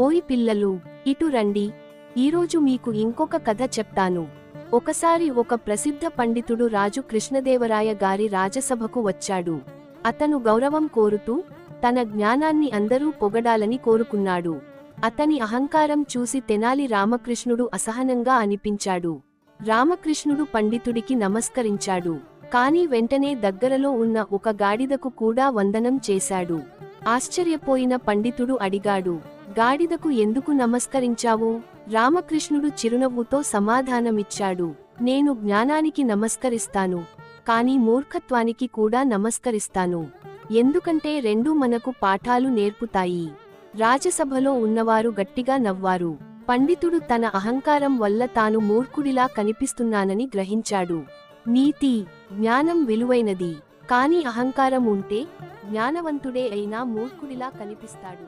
ఓయ్ పిల్లలు, ఇటు రండి. ఈరోజు మీకు ఇంకొక కథ చెప్తాను. ఒకసారి ఒక ప్రసిద్ధ పండితుడు రాజు కృష్ణదేవరాయ గారి రాజసభకు వచ్చాడు. అతను గౌరవం కోరుతూ తన జ్ఞానాన్ని అందరూ పొగడాలని కోరుకున్నాడు. అతని అహంకారం చూసి తెనాలి రామకృష్ణుడు అసహనంగా అనిపించాడు. రామకృష్ణుడు పండితుడికి నమస్కరించాడు. కాని వెంటనే దగ్గరలో ఉన్న ఒక గాడిదకు కూడా వందనం చేశాడు. ఆశ్చర్యపోయిన పండితుడు అడిగాడు, గాడిదకు ఎందుకు నమస్కరించావు? రామకృష్ణుడు చిరునవ్వుతో సమాధానమిచ్చాడు, నేను జ్ఞానానికి నమస్కరిస్తాను, కాని మూర్ఖత్వానికి కూడా నమస్కరిస్తాను. ఎందుకంటే రెండూ మనకు పాఠాలు నేర్పుతాయి. రాజసభలో ఉన్నవారు గట్టిగా నవ్వారు. పండితుడు తన అహంకారం వల్ల తాను మూర్ఖుడిలా కనిపిస్తున్నానని గ్రహించాడు. నీతి, జ్ఞానం విలువైనది, కాని అహంకారం ఉంటే జ్ఞానవంతుడే అయినా మూర్ఖుడిలా కనిపిస్తాడు.